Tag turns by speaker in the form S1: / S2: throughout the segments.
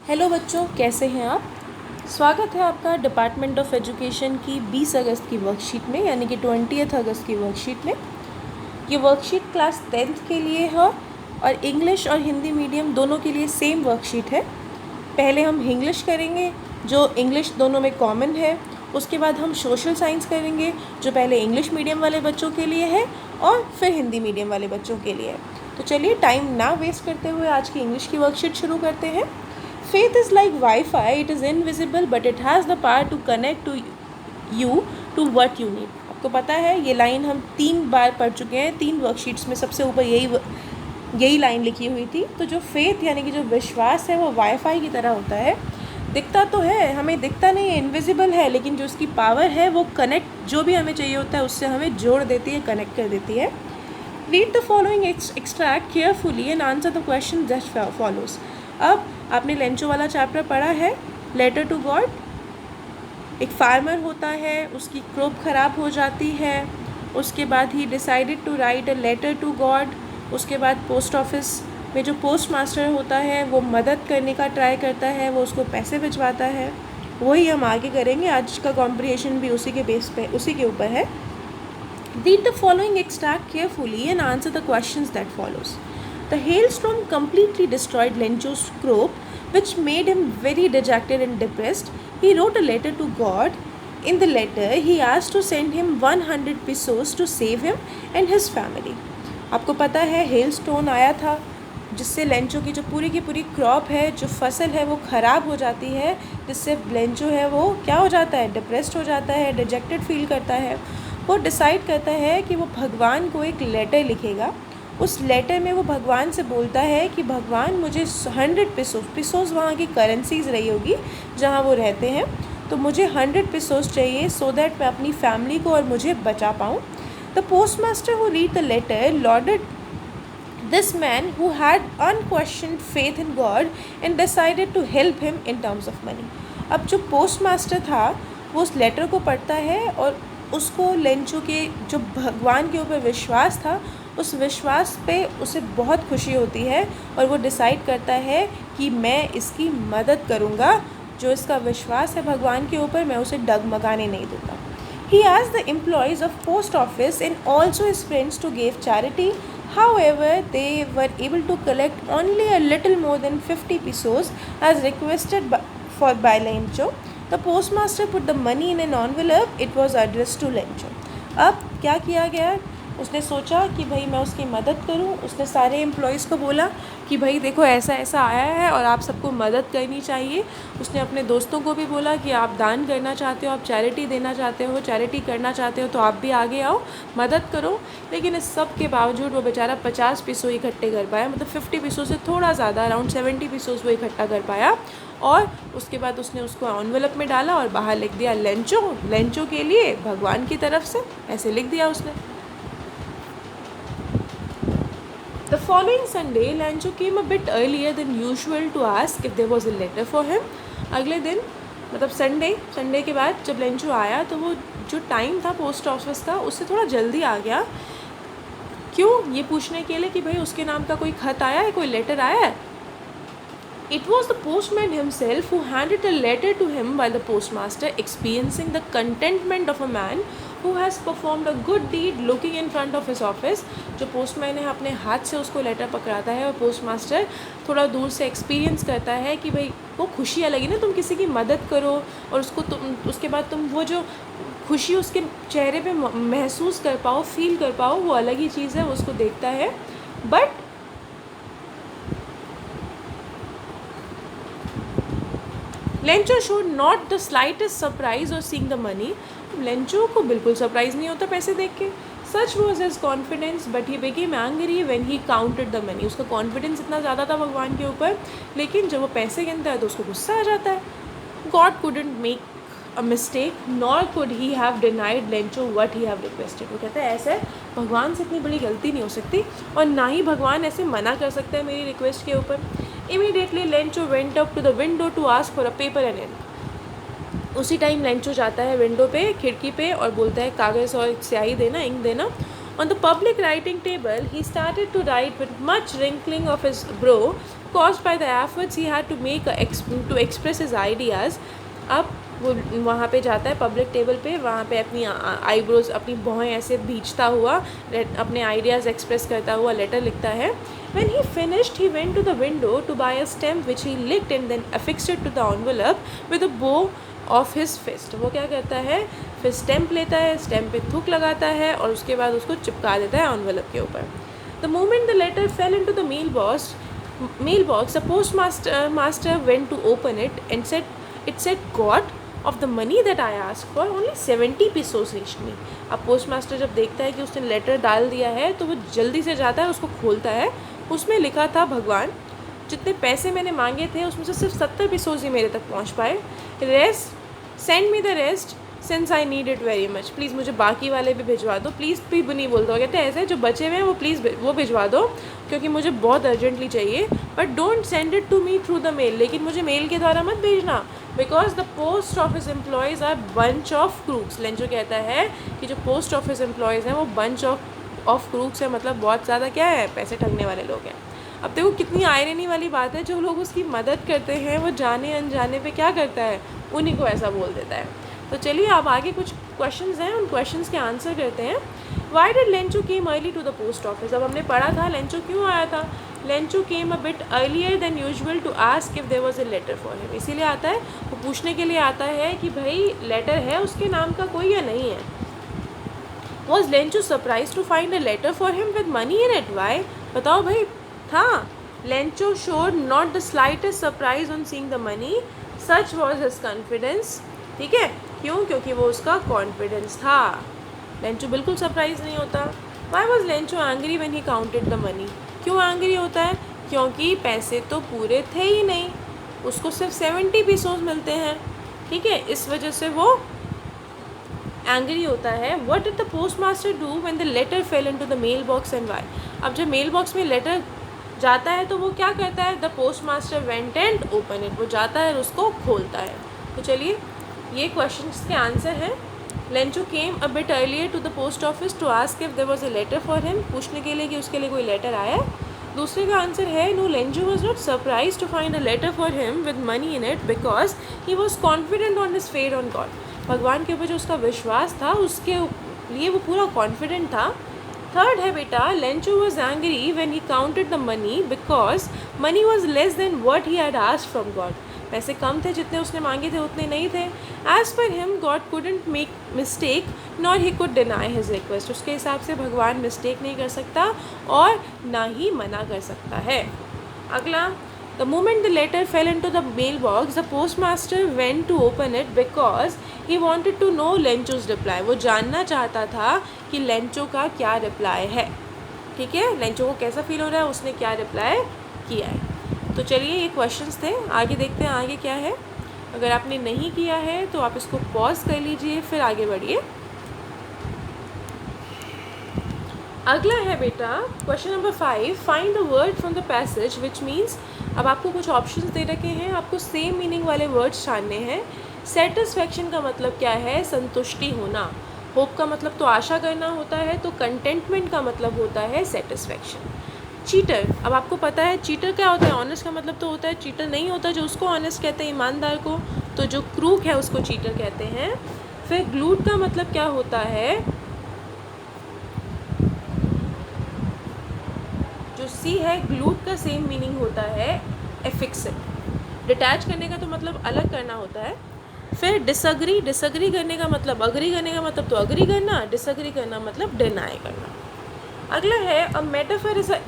S1: Hello बच्चों, कैसे हैं आप। स्वागत है आपका डिपार्टमेंट ऑफ एजुकेशन की 20 अगस्त की वर्कशीट में, यानी कि 20 अगस्त की वर्कशीट में। ये वर्कशीट क्लास 10th के लिए है और इंग्लिश और हिंदी मीडियम दोनों के लिए सेम वर्कशीट है। पहले हम इंग्लिश करेंगे, जो इंग्लिश दोनों में कॉमन है। उसके बाद हम सोशल साइंस करेंगे, जो पहले इंग्लिश मीडियम वाले बच्चों के लिए है और फिर हिंदी मीडियम वाले बच्चों के लिए है। तो चलिए टाइम ना वेस्ट करते हुए आज की इंग्लिश की वर्कशीट शुरू करते हैं। Faith is like Wi-Fi, it is invisible but it has the power to connect to you to what you need. आपको पता है ये लाइन हम 3 बार पढ़ चुके हैं, 3 वर्कशीट्स में सबसे ऊपर यही लाइन लिखी हुई थी। तो जो फेथ यानी कि जो विश्वास है वो वाईफाई की तरह होता है। दिखता तो है, हमें दिखता नहीं है, इनविजिबल है, लेकिन जो उसकी पावर है वो कनेक्ट, जो भी हमें चाहिए होता है उससे हमें जोड़ देती है, कनेक्ट कर देती है। Read the following extract carefully and answer the questions that follows. अब आपने लेंचो वाला चैप्टर पढ़ा है, लेटर टू गॉड। एक फार्मर होता है, उसकी क्रॉप ख़राब हो जाती है, उसके बाद ही decided to write a letter to God. उसके बाद पोस्ट ऑफिस में जो पोस्ट मास्टर होता है वो मदद करने का ट्राई करता है, वो उसको पैसे भिजवाता है। वही हम आगे करेंगे, आज का कॉम्प्रिहेंशन भी उसी के बेस पे, उसी के ऊपर है। Read the following extract carefully and answer the questions that follows. The hailstorm completely destroyed Lencho's crop, which made him very dejected and depressed. He wrote a letter to God. In the letter, he asked to send him 100 pesos to save him and his family. आपको पता है hailstone आया था, जिससे Lencho की जो पूरी की पूरी क्रॉप है, जो फसल है, वो ख़राब हो जाती है, जिससे लेंचो है वो क्या हो जाता है, डिप्रेस्ड हो जाता है, डिजेक्टेड फील करता है। वो डिसाइड करता है कि वो भगवान को एक लेटर लिखेगा। उस लेटर में वो भगवान से बोलता है कि भगवान मुझे 100 पिसोस वहाँ की करेंसीज़ रही होगी जहाँ वो रहते हैं, तो मुझे 100 पिसोस चाहिए सो दैट मैं अपनी फैमिली को और मुझे बचा पाऊँ। The post master who read the letter lauded this man who had unquestioned faith in God and decided to help him in terms of money. अब जो पोस्ट मास्टर था वो उस लेटर को पढ़ता है और उसको लेंचो के जो भगवान के ऊपर विश्वास था, उस विश्वास पे उसे बहुत खुशी होती है और वो डिसाइड करता है कि मैं इसकी मदद करूँगा। जो इसका विश्वास है भगवान के ऊपर, मैं उसे डगमगाने नहीं दूँगा। He asked the employees of post office and also his friends to give charity. However, they were able to collect only a little more than 50 pesos as requested by Lencho. The postmaster put the money in an envelope. It was addressed to Lencho. अब क्या किया गया, उसने सोचा कि भाई मैं उसकी मदद करूं। उसने सारे एम्प्लॉयज़ को बोला कि भाई देखो ऐसा ऐसा आया है और आप सबको मदद करनी चाहिए। उसने अपने दोस्तों को भी बोला कि आप दान करना चाहते हो, आप चैरिटी देना चाहते हो, चैरिटी करना चाहते हो तो आप भी आगे आओ, मदद करो। लेकिन इस सब के बावजूद वो बेचारा 50 पैसों इकट्ठे कर पाया, मतलब 50 पैसों से थोड़ा ज़्यादा, अराउंड 70 पैसों वो इकट्ठा कर पाया। और उसके बाद उसने उसको एनवेलप में डाला और बाहर लिख दिया लेंचो के लिए भगवान की तरफ से, ऐसे लिख दिया उसने। The following Sunday, Lencho came a bit earlier than usual to ask if there was a letter for him. अगले दिन मतलब संडे के बाद जब लेंचो आया तो वो जो टाइम था पोस्ट ऑफिस का उससे थोड़ा जल्दी आ गया। क्यों, ये पूछने के लिए कि भाई उसके नाम का कोई खत आया है, कोई लेटर आया है। It was the postman himself who handed a letter to him by the postmaster, experiencing the contentment of a man who has performed a good deed looking in front of his office. जो postman है अपने हाथ से उसको letter पकड़ाता है और postmaster थोड़ा दूर से एक्सपीरियंस करता है कि भाई वो खुशियाँ लगी ना, तुम किसी की मदद करो और उसके बाद तुम वो जो खुशी उसके चेहरे पे महसूस कर पाओ, फील कर पाओ, वो अलग ही चीज़ है, वो उसको देखता है। But Lencho showed not the slightest surprise और सीइंग द मनी। लेंचो को बिल्कुल सरप्राइज नहीं होता पैसे देख के। सच was his confidence but he became angry when he counted the money. उसका कॉन्फिडेंस इतना ज़्यादा था भगवान के ऊपर, लेकिन जब वो पैसे गिनता है तो उसको गुस्सा आ जाता है। God couldn't make a mistake nor could he have denied Lencho what he have requested. वो कहता है ऐसे भगवान से इतनी बड़ी गलती नहीं हो सकती और ना ही भगवान ऐसे मना कर सकता है मेरी रिक्वेस्ट के ऊपर। Immediately Lencho went up to the window to ask for a paper and ink. उसी टाइम लेंचो जाता है विंडो पे, खिड़की पे, और बोलता है कागज़ और स्याही देना, इंक देना। On the public writing table, he started to write with much wrinkling of his brow caused by the efforts he had to make to express his ideas. अब वो वहाँ पे जाता है पब्लिक टेबल पे, वहाँ पे अपनी आईब्रोज अपनी भौहें ऐसे भींचता हुआ अपने आइडियाज़ एक्सप्रेस करता हुआ लेटर लिखता है. When he finished, he went to the window to buy a stamp which he licked and then affixed it to the envelope with a bow of his fist. वो क्या करता है, फिर stamp लेता है, स्टैम्प पे थूक लगाता है और उसके बाद उसको चिपका देता है एनवेलप के ऊपर. The moment the letter fell into the mailbox, the postmaster went to open it and said, "God, of the money that I asked for, only 70 pesos reached me." अब पोस्टमास्टर जब देखता है कि उसने लेटर डाल दिया है तो वो जल्दी से जाता है, उसको खोलता है. उसमें लिखा था, भगवान जितने पैसे मैंने मांगे थे उसमें से सिर्फ 70 पेसोज ही मेरे तक पहुंच पाए. Rest send me the rest since I need it very much. Please मुझे बाकी वाले भी भिजवा दो. प्लीज़ भी नहीं बोलता, वो कहते हैं ऐसे जो बचे हुए हैं वो प्लीज़ वो भिजवा दो क्योंकि मुझे बहुत अर्जेंटली चाहिए. But don't send it to me through the mail. लेकिन मुझे मेल के द्वारा मत भेजना, because the post office employees are bunch of crooks. Lencho कहता है कि जो पोस्ट ऑफिस एम्प्लॉयज़ हैं वो बंच ऑफ क्रूक्स है, मतलब बहुत ज़्यादा क्या है, पैसे ठगने वाले लोग हैं. अब देखो कितनी आयरनी वाली बात है, जो लोग उसकी मदद करते हैं वो जाने अनजाने पे क्या करता है, उन्हीं को ऐसा बोल देता है. तो चलिए अब आगे कुछ क्वेश्चंस हैं, उन क्वेश्चंस के आंसर करते हैं. Why did Lencho came early to the post office. अब हमने पढ़ा था लेंचो क्यों आया था. Lencho came a bit earlier than usual to ask if there was a letter for him. इसीलिए आता है, वो पूछने के लिए आता है कि भाई लेटर है उसके नाम का कोई या नहीं है. Was Lencho surprise to find a letter for him with money in it. Why, बताओ भाई. था. Lencho showed not the slightest surprise on seeing the money, such was his confidence. ठीक है, क्यों, क्योंकि वो उसका कॉन्फिडेंस था. लेंचो बिल्कुल सरप्राइज नहीं होता. Why was Lencho angry when he counted the money. क्यों एंग्री होता है, क्योंकि पैसे तो पूरे थे ही नहीं, उसको सिर्फ 70 पेसोज मिलते हैं. ठीक है, इस वजह से वो एंग्री होता है. What did the post master do when the letter fell into the mail box and why. अब जब मेल बॉक्स में लेटर जाता है तो वो क्या करता है, the post master went and open it. वो जाता है और उसको खोलता है. तो चलिए ये क्वेश्चन के आंसर हैं. Lencho came a bit earlier to the post office to ask if there was a letter for him. पूछने के लिए कि उसके लिए कोई लेटर आया. दूसरे का आंसर है, no Lencho was not surprise to find a letter for him with money in it because he was confident on his faith on God. भगवान के ऊपर जो उसका विश्वास था उसके लिए वो पूरा कॉन्फिडेंट था. थर्ड है बेटा, Lencho was angry when he counted the money because money was less than what he had asked from God. पैसे कम थे, जितने उसने मांगे थे उतने नहीं थे. As per him God couldn't make mistake nor he could deny his request. उसके हिसाब से भगवान मिस्टेक नहीं कर सकता और ना ही मना कर सकता है. अगला, the moment the letter fell into the mail box the post master went to open it because he wanted to know Lencho's reply. वो जानना चाहता था कि लेंचो का क्या रिप्लाई है. ठीक है, लेंचो को कैसा फील हो रहा है, उसने क्या रिप्लाई किया है. तो चलिए ये क्वेश्चंस थे, आगे देखते हैं आगे क्या है. अगर आपने नहीं किया है तो आप इसको पॉज कर लीजिए, फिर आगे बढ़िए. अगला है बेटा question number 5, find the word from the passage which means. अब आपको कुछ ऑप्शंस दे रखे हैं, आपको सेम मीनिंग वाले वर्ड्स छानने हैं. सेटिस्फैक्शन का मतलब क्या है, संतुष्टि होना. होप का मतलब तो आशा करना होता है, तो कंटेंटमेंट का मतलब होता है सेटिस्फैक्शन. चीटर, अब आपको पता है चीटर क्या होता है. ऑनेस्ट का मतलब तो होता है, चीटर नहीं होता जो उसको ऑनेस्ट कहते हैं, ईमानदार को. तो जो क्रूक है उसको चीटर कहते हैं. फिर ग्लूट का मतलब क्या होता है, जो सी है ग्लूट का सेम मीनिंग होता है एफिक्सिट. डिटैच करने का तो मतलब अलग करना होता है. फिर डिसअग्री, डिसअग्री करने का मतलब अग्री करने का मतलब तो अग्री करना, डिसअग्री करना मतलब डिनाई करना. अगला है, a metaphor is a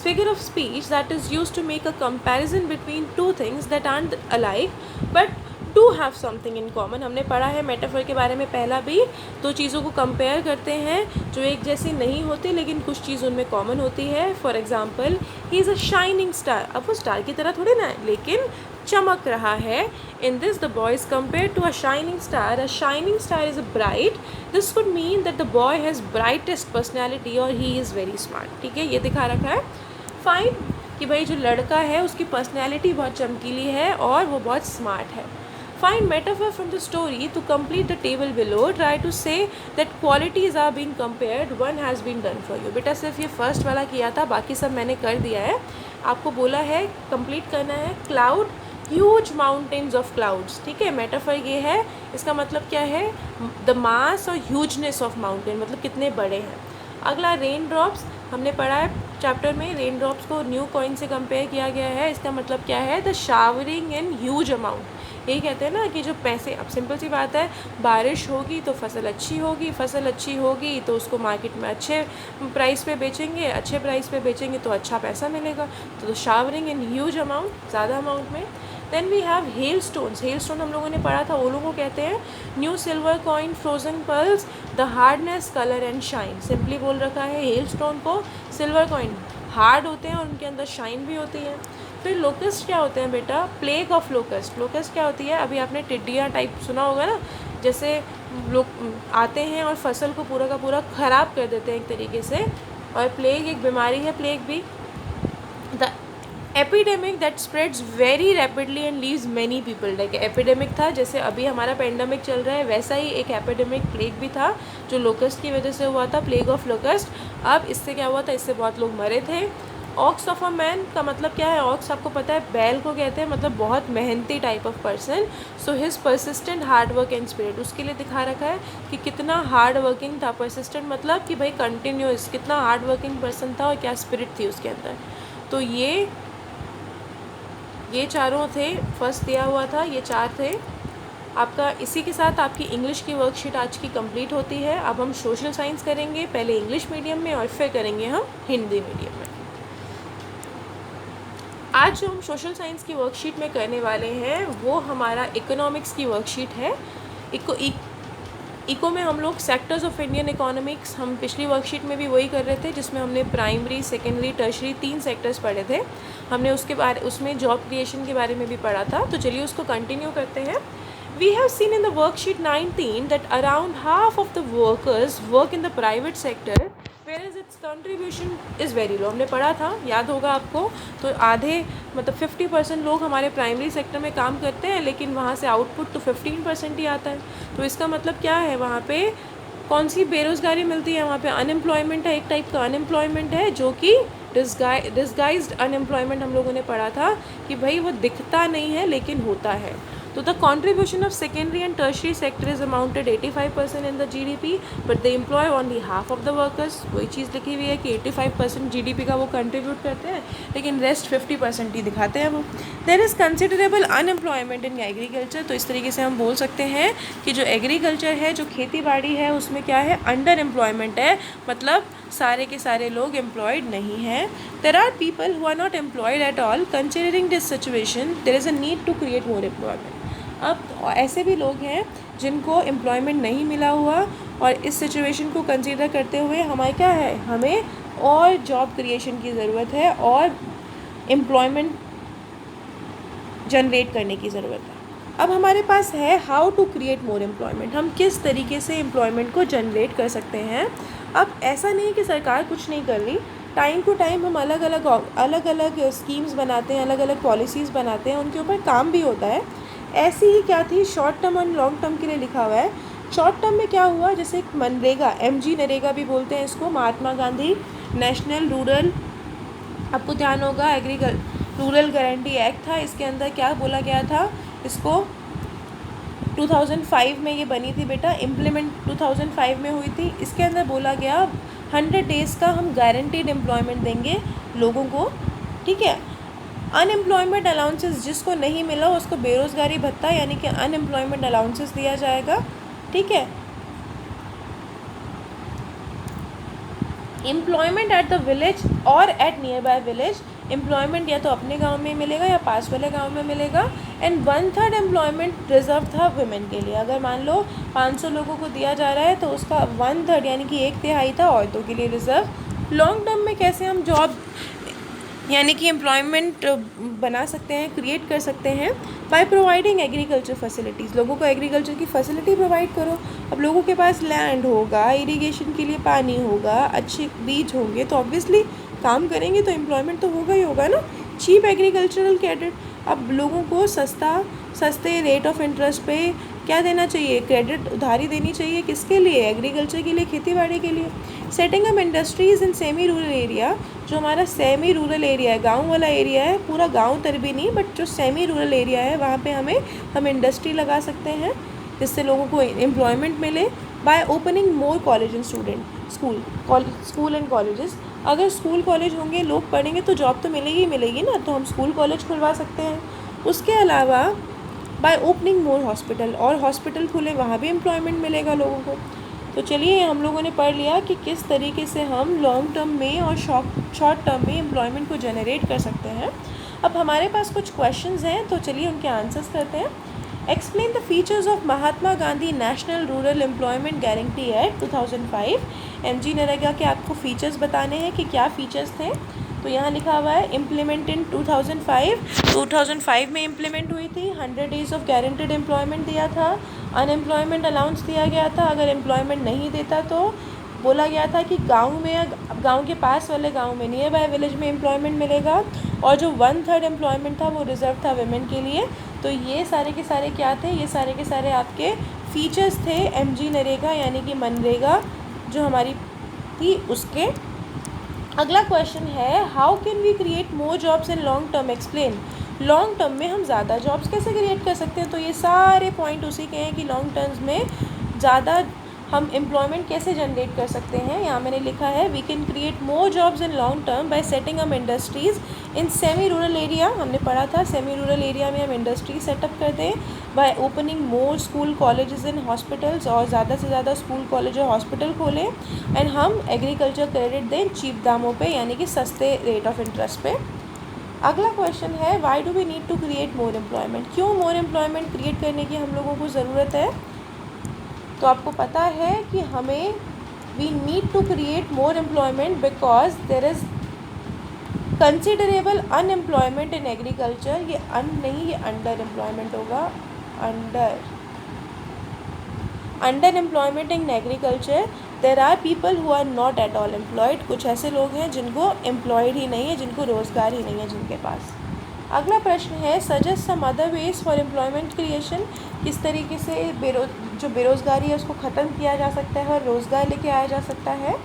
S1: figure of speech that is used to make a comparison between two things that aren't alike but do have something in common. हमने पढ़ा है मेटाफर के बारे में पहला भी. दो चीज़ों को कंपेयर करते हैं जो एक जैसी नहीं होती लेकिन कुछ चीज़ उनमें कॉमन होती है. For example, he is a shining star. अब वो स्टार की तरह थोड़ी ना है लेकिन चमक रहा है. In this the boy is compare to a shining star. A shining star is a bright. This could mean that the boy has brightest personality और ही इज़ वेरी स्मार्ट. ठीक है, ये दिखा रखा है. फाइन, कि भाई जो लड़का है उसकी पर्सनैलिटी बहुत चमकीली है और वो बहुत स्मार्ट है. Find metaphor from the story to complete the table below. Try to say that qualities are being compared, one has been done for you. बेटा सिर्फ ये फर्स्ट वाला किया था, बाकी सब मैंने कर दिया है. आपको बोला है कंप्लीट करना है cloud, huge mountains of clouds, ठीक है। मेटाफर ये है, इसका मतलब क्या है, द मास और ह्यूजनेस ऑफ माउंटेन, मतलब कितने बड़े हैं। अगला रेन ड्रॉप्स, हमने पढ़ा है चैप्टर में, रेन ड्रॉप्स को न्यू कॉइन से कंपेयर किया गया है। इसका मतलब क्या है, the showering in huge amount. यही कहते हैं ना कि जो पैसे, अब सिंपल सी बात है, बारिश होगी तो फसल अच्छी होगी, फसल अच्छी होगी तो उसको मार्केट में अच्छे प्राइस पे बेचेंगे, अच्छे प्राइस पे बेचेंगे तो अच्छा पैसा मिलेगा। तो शावरिंग इन ह्यूज अमाउंट, ज़्यादा अमाउंट में। Then we have hail stones. Hail stone हम लोगों ने पढ़ा था, वो लोगों को कहते हैं new silver coin frozen pearls, the hardness colour and shine. Simply बोल रखा है हेल स्टोन को, सिल्वर कॉइन हार्ड होते हैं और उनके अंदर शाइन भी होती है। फिर लोकस्ट क्या होते हैं बेटा, प्लेग ऑफ लोकस्ट। लोकस्ट क्या होती है, अभी आपने टिड्डियाँ टाइप सुना होगा ना, जैसे लोग आते हैं और फसल को पूरा का पूरा ख़राब कर देते हैं एक तरीके से। और प्लेग एक बीमारी है, प्लेग भी the epidemic that spreads very rapidly and leaves many people. Like epidemic था, जैसे अभी हमारा पेंडेमिक चल रहा है, वैसा ही एक एपिडेमिक प्लेग भी था जो लोकस्ट की वजह से हुआ था, प्लेग ऑफ लोकस्ट। अब इससे क्या हुआ था, इससे बहुत लोग मरे थे। ऑक्स ऑफ अ मैन का मतलब क्या है, ऑक्स आपको पता है बैल को कहते हैं, मतलब बहुत मेहनती type of person. So his persistent hard work and spirit, उसके लिए दिखा रखा है कि कितना हार्ड वर्किंग था। परसिस्टेंट मतलब कि भाई कंटिन्यूस, कितना हार्ड वर्किंग पर्सन था और क्या स्पिरिट थी उसके अंदर। तो ये चारों थे, फर्स्ट दिया हुआ था, ये चार थे आपका। इसी के साथ आपकी इंग्लिश की वर्कशीट आज की कंप्लीट होती है। अब हम सोशल साइंस करेंगे, पहले इंग्लिश मीडियम में और फिर करेंगे हम हिंदी मीडियम में। आज जो हम सोशल साइंस की वर्कशीट में करने वाले हैं वो हमारा इकोनॉमिक्स की वर्कशीट है। इको में हम लोग सेक्टर्स ऑफ इंडियन इकोनॉमिक्स, हम पिछली वर्कशीट में भी वही कर रहे थे जिसमें हमने प्राइमरी, सेकेंडरी, टर्शरी 3 सेक्टर्स पढ़े थे। हमने उसमें जॉब क्रिएशन के बारे में भी पढ़ा था, तो चलिए उसको कंटिन्यू करते हैं। We have seen in the worksheet 19 that around half of the workers work in the private sector, whereas its contribution is very low. हमने पढ़ा था, याद होगा आपको, तो आधे मतलब 50% लोग हमारे प्राइमरी सेक्टर में काम करते हैं, लेकिन वहाँ से आउटपुट तो 15% ही आता है। तो इसका मतलब क्या है, वहाँ पे कौन सी बेरोज़गारी मिलती है, वहाँ पे अनएम्प्लॉयमेंट है, एक टाइप का अनएम्प्लॉयमेंट है, जो कि डिस्गाइज्ड अनएम्प्लॉयमेंट हम लोगों ने पढ़ा था कि भाई वो दिखता नहीं है लेकिन होता है। तो the contribution of secondary and tertiary sector is amounted 85% in the GDP, but they employ only half of the workers। वही चीज़ लिखी हुई है कि 85% GDP का वो कंट्रीब्यूट करते हैं, लेकिन रेस्ट 50% ही दिखाते हैं वो। There is considerable unemployment in agriculture. तो इस तरीके से हम बोल सकते हैं कि जो एग्रीकल्चर है, जो खेती बाड़ी है, उसमें क्या है, अंडर एम्प्लॉयमेंट है, मतलब सारे के सारे लोग एम्प्लॉयड नहीं हैं। There are people who are not employed at all. Considering this situation there is a need to create more employment. अब ऐसे भी लोग हैं जिनको एम्प्लॉयमेंट नहीं मिला हुआ, और इस सिचुएशन को कंसीडर करते हुए हमारे क्या है, हमें और जॉब क्रिएशन की ज़रूरत है और एम्प्लॉयमेंट जनरेट करने की ज़रूरत है। अब हमारे पास है how to create more employment, हम किस तरीके से एम्प्लॉयमेंट को जनरेट कर सकते हैं। अब ऐसा नहीं कि सरकार कुछ नहीं कर रही, टाइम टू टाइम हम अलग अलग स्कीम्स बनाते हैं, अलग अलग पॉलिसीज़ बनाते हैं, उनके ऊपर काम भी होता है। ऐसी ही क्या थी, शॉर्ट टर्म और लॉन्ग टर्म के लिए लिखा हुआ है। शॉर्ट टर्म में क्या हुआ, जैसे एक मनरेगा, MG नरेगा भी बोलते हैं इसको, महात्मा गांधी नेशनल रूरल, आपको ध्यान होगा, रूरल गारंटी एक्ट था। इसके अंदर क्या बोला गया था, इसको 2005 में ये बनी थी बेटा, इम्प्लीमेंट 2005 में हुई थी। इसके अंदर बोला गया 100 डेज़ का हम गारंटीड एम्प्लॉयमेंट देंगे लोगों को, ठीक है। अनएम्प्लॉयमेंट अलाउंसेस जिसको नहीं मिला उसको बेरोज़गारी भत्ता यानी कि अनएम्प्लॉयमेंट अलाउंसेस दिया जाएगा, ठीक है। एम्प्लॉयमेंट एट द विलेज और at nearby village, employment या तो अपने गांव में मिलेगा या पास वाले गांव में मिलेगा। एंड 1/3 एम्प्लॉयमेंट रिजर्व था वुमेन के लिए। अगर मान लो 500 लोगों को दिया जा रहा है तो उसका 1/3 यानी कि 1/3 था औरतों के लिए रिजर्व। लॉन्ग टर्म में कैसे हम जॉब यानी कि एम्प्लॉयमेंट बना सकते हैं, क्रिएट कर सकते हैं, बाय प्रोवाइडिंग एग्रीकल्चर फैसिलिटीज़। लोगों को एग्रीकल्चर की फैसिलिटी प्रोवाइड करो। अब लोगों के पास लैंड होगा, इरिगेशन के लिए पानी होगा, अच्छे बीज होंगे, तो ऑब्वियसली काम करेंगे तो एम्प्लॉयमेंट तो होगा ही होगा ना। चीप एग्रीकल्चरल क्रेडिट, अब लोगों को सस्ते रेट ऑफ इंटरेस्ट पे क्या देना चाहिए, क्रेडिट उधारी देनी चाहिए, किसके लिए, एग्रीकल्चर के लिए, खेती बाड़ी के लिए। Setting up industries in semi rural area, जो हमारा सेमी रूरल एरिया है, गांव वाला एरिया है, पूरा गांव तर भी नहीं बट जो सेमी रूरल एरिया है वहाँ पे हम इंडस्ट्री लगा सकते हैं जिससे लोगों को एम्प्लॉयमेंट मिले। By opening more college and school and colleges, अगर स्कूल कॉलेज होंगे, लोग पढ़ेंगे तो जॉब तो मिलेगी ना, तो हम स्कूल कॉलेज खुलवा सकते हैं। उसके अलावा बाय ओपनिंग मोर हॉस्पिटल, और हॉस्पिटल खुले, वहाँ भी एम्प्लॉयमेंट मिलेगा लोगों को। तो चलिए हम लोगों ने पढ़ लिया कि किस तरीके से हम लॉन्ग टर्म में और शॉर्ट टर्म में एम्प्लॉयमेंट को जनरेट कर सकते हैं। अब हमारे पास कुछ क्वेश्चंस हैं, तो चलिए उनके आंसर्स करते हैं। Explain the features of Mahatma Gandhi national rural employment guarantee act 2005। MG NREGA के आपको फीचर्स बताने हैं कि क्या फीचर्स थे। तो यहाँ लिखा हुआ है इम्प्लीमेंट इन 2005 में इम्प्लीमेंट हुई थी। 100 डेज़ ऑफ गारंटेड एम्प्लॉयमेंट दिया था, अनएम्प्लॉयमेंट अलाउंस दिया गया था, अगर एम्प्लॉयमेंट नहीं देता तो बोला गया था कि गांव के पास वाले गांव में, नियर बाय विलेज में एम्प्लॉयमेंट मिलेगा, और जो 1/3 एम्प्लॉयमेंट था वो रिजर्व था वुमेन के लिए। तो ये सारे के सारे क्या थे, ये सारे के सारे आपके फीचर्स थे MG नरेगा यानी कि मनरेगा जो हमारी थी उसके। अगला क्वेश्चन है how can we create more jobs in long term, explain. Long term में हम ज़्यादा जॉब्स कैसे क्रिएट कर सकते हैं, तो ये सारे पॉइंट उसी के हैं कि लॉन्ग टर्म्स में ज़्यादा हम एम्प्लॉयमेंट कैसे जनरेट कर सकते हैं। यहाँ मैंने लिखा है we can create more jobs in long term by setting up industries in semi rural area. हमने पढ़ा था सेमी रूरल एरिया में हम इंडस्ट्री सेटअप कर दें, by opening more school colleges and hospitals, और ज़्यादा से ज़्यादा स्कूल कॉलेज और हॉस्पिटल खोलें, एंड हम एग्रीकल्चर क्रेडिट दें चीप दामों पे यानी कि सस्ते रेट ऑफ इंटरेस्ट पे। अगला क्वेश्चन है why do we need to create more employment, क्यों मोर एम्प्लॉयमेंट क्रिएट करने की हम लोगों को ज़रूरत है। तो आपको पता है कि हमें we need to create more employment because there is considerable unemployment in agriculture. ये नहीं, ये अंडर एम्प्लॉयमेंट होगा, under employment in agriculture. There are people who are not at all employed, कुछ ऐसे लोग हैं जिनको एम्प्लॉयड ही नहीं है, जिनको रोज़गार ही नहीं है जिनके पास। अगला प्रश्न है suggest some other ways for employment creation, किस तरीके से जो बेरोज़गारी है उसको ख़त्म किया जा सकता है और रोज़गार लेके आया जा सकता है,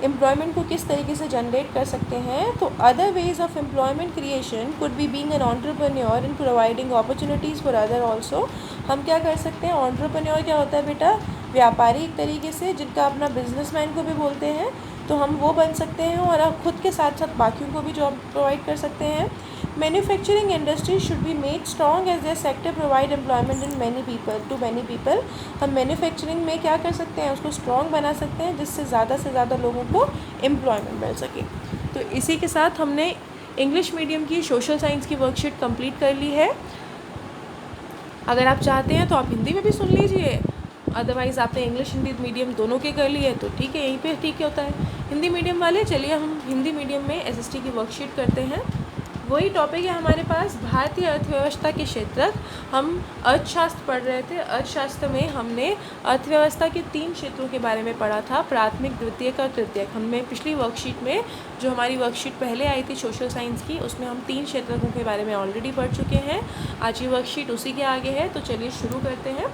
S1: एम्प्लॉयमेंट को किस तरीके से जनरेट कर सकते हैं। तो other ways of employment creation could be being an entrepreneur in providing opportunities for other also. हम क्या कर सकते हैं, एंटरप्रेन्योर क्या होता है बेटा, व्यापारी एक तरीके से, जिनका अपना बिजनेसमैन को भी बोलते हैं, तो हम वो बन सकते हैं और अब खुद के साथ साथ बाकियों को भी जॉब प्रोवाइड कर सकते हैं। Manufacturing industry should be made strong as their sector provide employment in many people. हम मैन्युफैक्चरिंग में क्या कर सकते हैं, उसको स्ट्रॉन्ग बना सकते हैं जिससे ज़्यादा से ज़्यादा लोगों को एम्प्लॉयमेंट मिल सके। तो इसी के साथ हमने इंग्लिश मीडियम की सोशल साइंस की वर्कशीट कंप्लीट कर ली है। अगर आप चाहते हैं तो आप हिंदी में भी सुन लीजिए, अदरवाइज़ आपने इंग्लिश हिंदी मीडियम दोनों के कर लिए तो ठीक है, यहीं पे ठीक होता है। हिंदी मीडियम वाले चलिए हम हिंदी मीडियम में SST की वर्कशीट करते हैं। वही टॉपिक है हमारे पास, भारतीय अर्थव्यवस्था के क्षेत्र। हम अर्थशास्त्र पढ़ रहे थे, अर्थशास्त्र में हमने अर्थव्यवस्था के 3 क्षेत्रों के बारे में पढ़ा था, प्राथमिक, द्वितीयक और तृतीयक। हमने पिछली वर्कशीट में जो हमारी वर्कशीट पहले आई थी सोशल साइंस की, उसमें हम 3 क्षेत्रों के बारे में ऑलरेडी पढ़ चुके हैं। आज की वर्कशीट उसी के आगे है, तो चलिए शुरू करते हैं।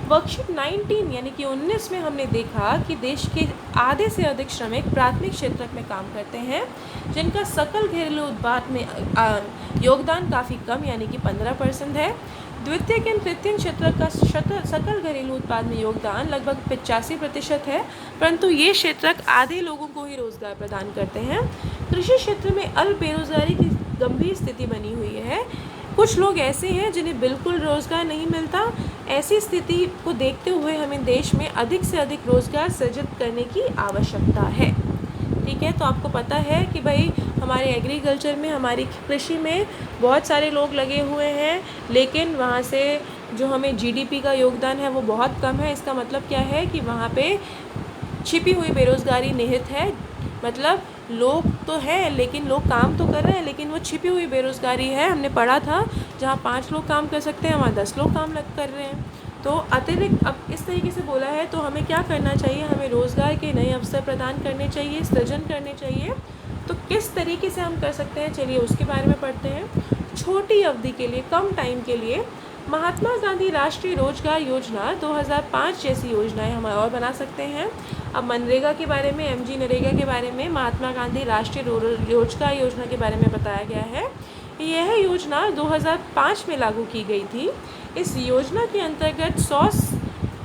S1: वर्कशीट 19 यानी कि 19 में हमने देखा कि देश के आधे से अधिक श्रमिक प्राथमिक क्षेत्र में काम करते हैं, जिनका सकल घरेलू उत्पाद में योगदान काफ़ी कम यानी कि 15% है। द्वितीयक एवं तृतीयक क्षेत्र का सकल घरेलू उत्पाद में योगदान लगभग 85% है, परंतु ये क्षेत्र आधे लोगों को ही रोज़गार प्रदान करते हैं। कृषि क्षेत्र में अल्प बेरोजगारी की गंभीर स्थिति बनी हुई है। कुछ लोग ऐसे हैं जिन्हें बिल्कुल रोज़गार नहीं मिलता। ऐसी स्थिति को देखते हुए हमें देश में अधिक से अधिक रोज़गार सृजित करने की आवश्यकता है। ठीक है, तो आपको पता है कि भाई हमारे एग्रीकल्चर में, हमारी कृषि में बहुत सारे लोग लगे हुए हैं, लेकिन वहाँ से जो हमें GDP का योगदान है वो बहुत कम है। इसका मतलब क्या है कि वहाँ पे छिपी हुई बेरोज़गारी निहित है। मतलब लोग तो हैं लेकिन लोग काम तो कर रहे हैं, लेकिन वो छिपी हुई बेरोज़गारी है। हमने पढ़ा था जहाँ 5 लोग काम कर सकते हैं वहाँ 10 लोग काम कर रहे हैं। तो अतिरिक्त अब इस तरीके से बोला है, तो हमें क्या करना चाहिए, हमें रोज़गार के नए अवसर प्रदान करने चाहिए, सृजन करने चाहिए। तो किस तरीके से हम कर सकते हैं, चलिए उसके बारे में पढ़ते हैं। छोटी अवधि के लिए, कम टाइम के लिए महात्मा गांधी राष्ट्रीय रोजगार योजना 2005 जैसी योजनाएं हम और बना सकते हैं। अब मनरेगा के बारे में, एमजी नरेगा के बारे में, महात्मा गांधी राष्ट्रीय रोजगार योजना के बारे में बताया गया है। यह योजना 2005 में लागू की गई थी। इस योजना के अंतर्गत 100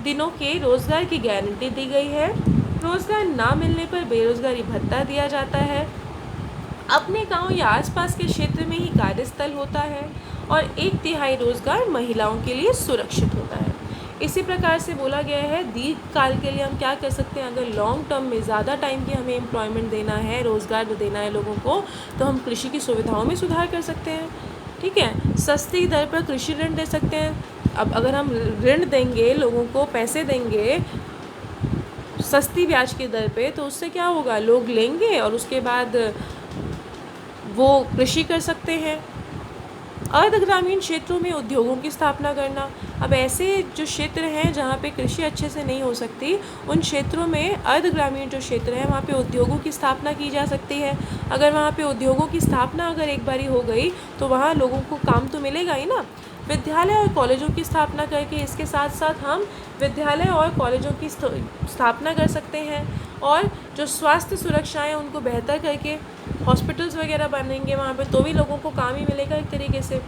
S1: दिनों के रोजगार की गारंटी दी गई है। रोजगार ना मिलने पर बेरोजगारी भत्ता दिया जाता है। अपने गांव या आसपास के क्षेत्र में ही कार्यस्थल होता है और 1/3 रोजगार महिलाओं के लिए सुरक्षित होता है। इसी प्रकार से बोला गया है दीर्घकाल के लिए हम क्या कर सकते हैं, अगर लॉन्ग टर्म में ज़्यादा टाइम की हमें एम्प्लॉयमेंट देना है, रोज़गार देना है लोगों को, तो हम कृषि की सुविधाओं में सुधार कर सकते हैं। ठीक है, सस्ती दर पर कृषि ऋण दे सकते हैं। अब अगर हम ऋण देंगे, लोगों को पैसे देंगे सस्ती ब्याज की दर पे, तो उससे क्या होगा, लोग लेंगे और उसके बाद वो कृषि कर सकते हैं। अर्ध ग्रामीण क्षेत्रों में उद्योगों की स्थापना करना। अब ऐसे जो क्षेत्र हैं जहाँ पे कृषि अच्छे से नहीं हो सकती, उन क्षेत्रों में अर्ध ग्रामीण जो क्षेत्र है वहाँ पे उद्योगों की स्थापना की जा सकती है। अगर वहाँ पे उद्योगों की स्थापना अगर एक बारी हो गई तो वहाँ लोगों को काम तो मिलेगा ही ना। विद्यालय और कॉलेजों की स्थापना करके इसके साथ साथ हम विद्यालय और कॉलेजों की स्थापना कर सकते हैं और जो स्वास्थ्य सुरक्षा है उनको बेहतर करके हॉस्पिटल्स वगैरह बनेंगे वहाँ पे, तो भी लोगों को काम ही मिलेगा एक तरीके से।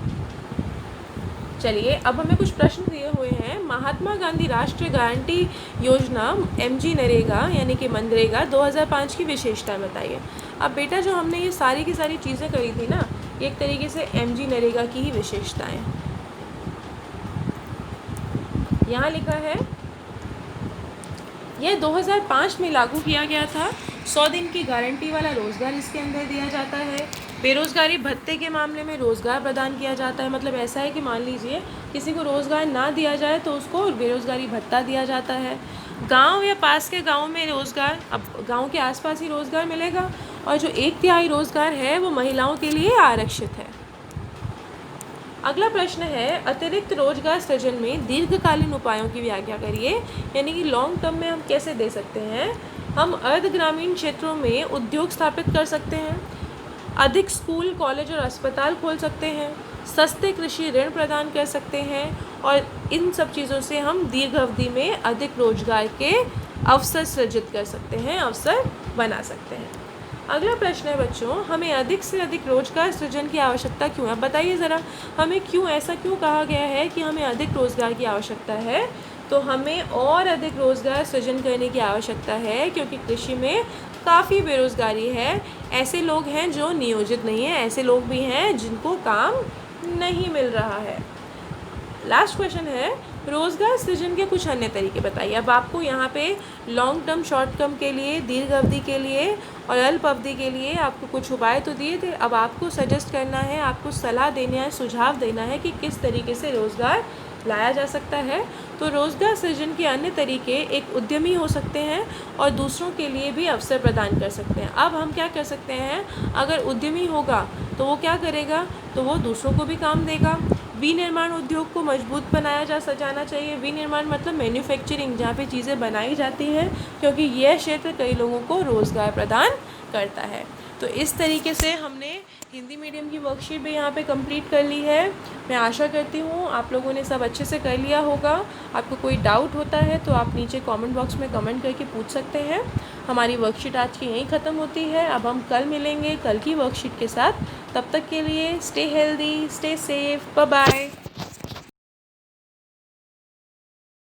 S1: चलिए, अब हमें कुछ प्रश्न दिए हुए हैं। महात्मा गांधी राष्ट्रीय गारंटी योजना एमजी नरेगा यानी कि मनरेगा 2005 की विशेषताएं बताइए। अब बेटा जो हमने ये सारी की सारी चीज़ें करी थी ना, एक तरीके से एमजी नरेगा की ही विशेषताएं। यहाँ लिखा है यह 2005 में लागू किया गया था। 100 दिन की गारंटी वाला रोज़गार इसके अंदर दिया जाता है। बेरोज़गारी भत्ते के मामले में रोज़गार प्रदान किया जाता है। मतलब ऐसा है कि मान लीजिए किसी को रोज़गार ना दिया जाए तो उसको बेरोज़गारी भत्ता दिया जाता है। गांव या पास के गांव में रोज़गार, अब गांव के आसपास ही रोज़गार मिलेगा और जो 1/3 रोज़गार है वो महिलाओं के लिए आरक्षित है। अगला प्रश्न है अतिरिक्त रोजगार सृजन में दीर्घकालीन उपायों की व्याख्या करिए। यानी कि लॉन्ग टर्म में हम कैसे दे सकते हैं। हम अर्ध ग्रामीण क्षेत्रों में उद्योग स्थापित कर सकते हैं, अधिक स्कूल, कॉलेज और अस्पताल खोल सकते हैं, सस्ते कृषि ऋण प्रदान कर सकते हैं और इन सब चीज़ों से हम दीर्घ अवधि में अधिक रोजगार के अवसर सृजित कर सकते हैं, अवसर बना सकते हैं। अगला प्रश्न है बच्चों, हमें अधिक से अधिक रोजगार सृजन की आवश्यकता क्यों है। बताइए ज़रा, हमें ऐसा क्यों कहा गया है कि हमें अधिक रोजगार की आवश्यकता है। तो हमें और अधिक रोजगार सृजन करने की आवश्यकता है क्योंकि कृषि में काफ़ी बेरोजगारी है। ऐसे लोग हैं जो नियोजित नहीं हैं, ऐसे लोग भी हैं जिनको काम नहीं मिल रहा है। लास्ट क्वेश्चन है रोज़गार सृजन के कुछ अन्य तरीके बताइए। अब आपको यहाँ पे लॉन्ग टर्म, शॉर्ट टर्म के लिए, दीर्घ अवधि के लिए और अल्प अवधि के लिए आपको कुछ उपाय तो दिए थे। अब आपको सजेस्ट करना है, आपको सलाह देना है, सुझाव देना है कि किस तरीके से रोज़गार लाया जा सकता है। तो रोज़गार सृजन के अन्य तरीके एक उद्यमी हो सकते हैं और दूसरों के लिए भी अवसर प्रदान कर सकते हैं। अब हम क्या कर सकते हैं, अगर उद्यमी होगा तो वो क्या करेगा, तो वो दूसरों को भी काम देगा। विनिर्माण उद्योग को मजबूत बनाया जाना चाहिए। विनिर्माण मतलब मैन्युफैक्चरिंग, जहाँ पे चीज़ें बनाई जाती हैं, क्योंकि यह क्षेत्र कई लोगों को रोज़गार प्रदान करता है। तो इस तरीके से हमने हिंदी मीडियम की वर्कशीट भी यहाँ पे कंप्लीट कर ली है। मैं आशा करती हूँ आप लोगों ने सब अच्छे से कर लिया होगा। आपको कोई डाउट होता है तो आप नीचे कमेंट बॉक्स में कमेंट करके पूछ सकते हैं। हमारी वर्कशीट आज की यहीं ख़त्म होती है। अब हम कल मिलेंगे कल की वर्कशीट के साथ। तब तक के लिए stay healthy, stay safe, bye bye.